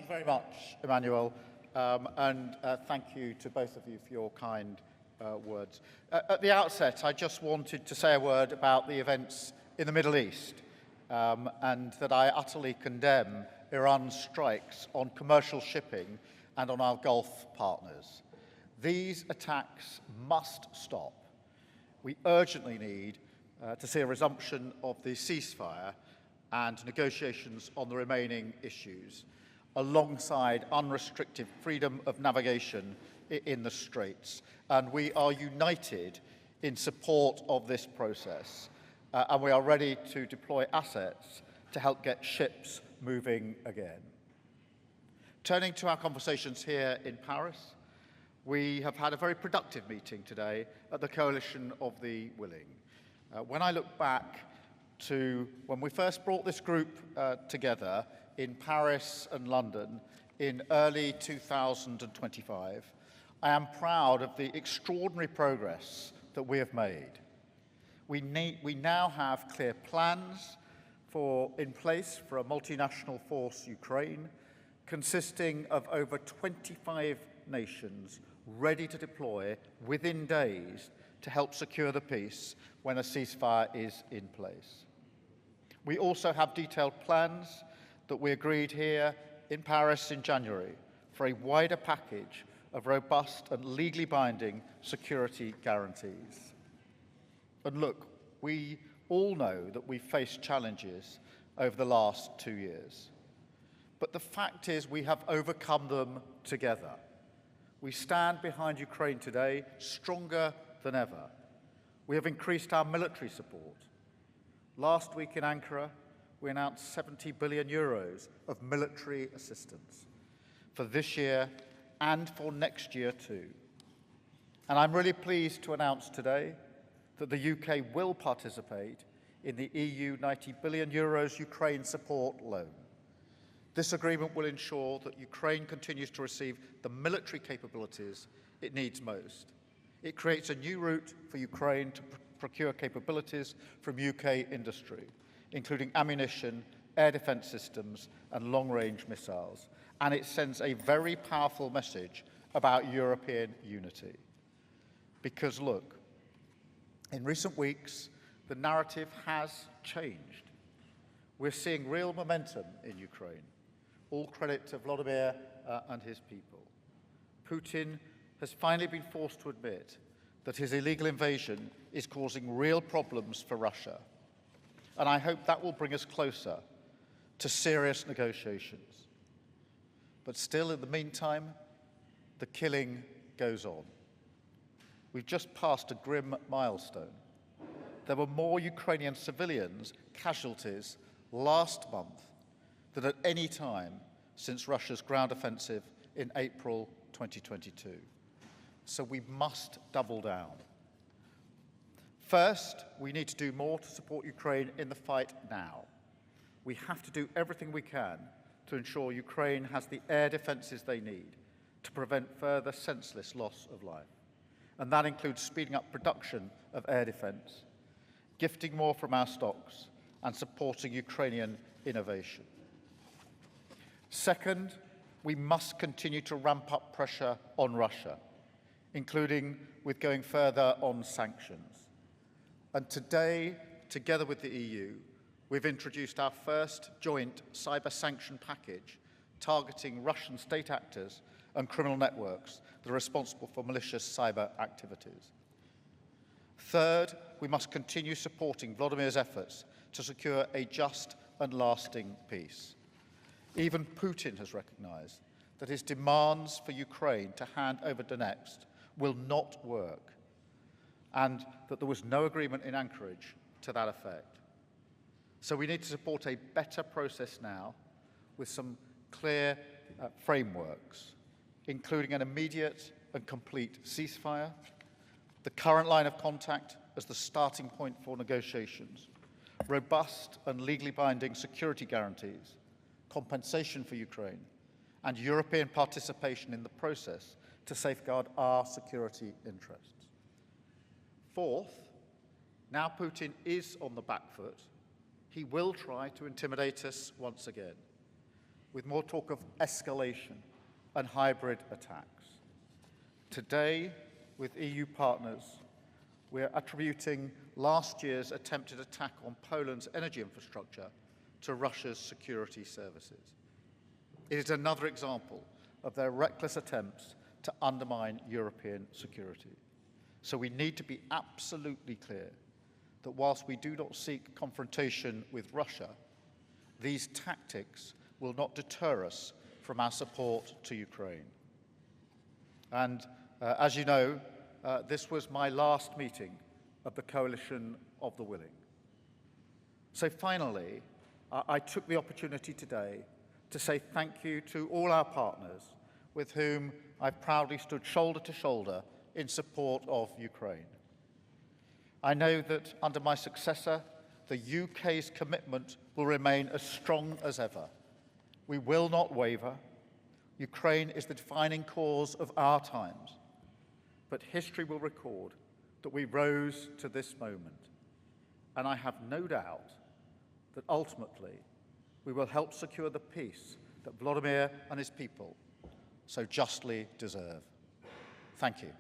Thank you very much, Emmanuel, and thank you to both of you for your kind words. At the outset, I just wanted to say a word about the events in the Middle East and that I utterly condemn Iran's strikes on commercial shipping and on our Gulf partners. These attacks must stop. We urgently need to see a resumption of the ceasefire and negotiations on the remaining issues, alongside unrestricted freedom of navigation in the Straits. And we are united in support of this process, and we are ready to deploy assets to help get ships moving again. Turning to our conversations here in Paris, we have had a very productive meeting today at the Coalition of the Willing. When I look back to when we first brought this group together in Paris and London in early 2025, I am proud of the extraordinary progress that we have made. We now have clear plans in place for a multinational force Ukraine, consisting of over 25 nations ready to deploy within days to help secure the peace when a ceasefire is in place. We also have detailed plans that we agreed here in Paris in January for a wider package of robust and legally binding security guarantees. And look, we all know that we've faced challenges over the last 2 years. But the fact is we have overcome them together. We stand behind Ukraine today stronger than ever. We have increased our military support. Last week in Ankara, we announced 70 billion euros of military assistance for this year and for next year too. And I'm really pleased to announce today that the UK will participate in the EU 90 billion euros Ukraine support loan. This agreement will ensure that Ukraine continues to receive the military capabilities it needs most. It creates a new route for Ukraine to procure capabilities from UK industry, including ammunition, air defence systems and long-range missiles. And it sends a very powerful message about European unity. Because look, in recent weeks, the narrative has changed. We're seeing real momentum in Ukraine. All credit to Vladimir and his people. Putin has finally been forced to admit that his illegal invasion is causing real problems for Russia. And I hope that will bring us closer to serious negotiations. But still, in the meantime, the killing goes on. We've just passed a grim milestone. There were more Ukrainian civilians casualties last month than at any time since Russia's ground offensive in April 2022. So we must double down. First, we need to do more to support Ukraine in the fight now. We have to do everything we can to ensure Ukraine has the air defences they need to prevent further senseless loss of life. And that includes speeding up production of air defence, gifting more from our stocks, and supporting Ukrainian innovation. Second, we must continue to ramp up pressure on Russia, including with going further on sanctions. And today, together with the EU, we've introduced our first joint cyber sanction package targeting Russian state actors and criminal networks that are responsible for malicious cyber activities. Third, we must continue supporting Vladimir's efforts to secure a just and lasting peace. Even Putin has recognized that his demands for Ukraine to hand over Donetsk will not work, and that there was no agreement in Anchorage to that effect. So we need to support a better process now with some clear frameworks, including an immediate and complete ceasefire, the current line of contact as the starting point for negotiations, robust and legally binding security guarantees, compensation for Ukraine, and European participation in the process to safeguard our security interests. Fourth, now Putin is on the back foot, he will try to intimidate us once again. with more talk of escalation and hybrid attacks. Today, with EU partners, we are attributing last year's attempted attack on Poland's energy infrastructure to Russia's security services. It is another example of their reckless attempts to undermine European security. So we need to be absolutely clear that whilst we do not seek confrontation with Russia, these tactics will not deter us from our support to Ukraine. And as you know, this was my last meeting of the Coalition of the Willing. So finally, I took the opportunity today to say thank you to all our partners with whom I've proudly stood shoulder to shoulder in support of Ukraine. I know that under my successor, the UK's commitment will remain as strong as ever. We will not waver. Ukraine is the defining cause of our times. But history will record that we rose to this moment. And I have no doubt that ultimately we will help secure the peace that Volodymyr and his people so justly deserve. Thank you.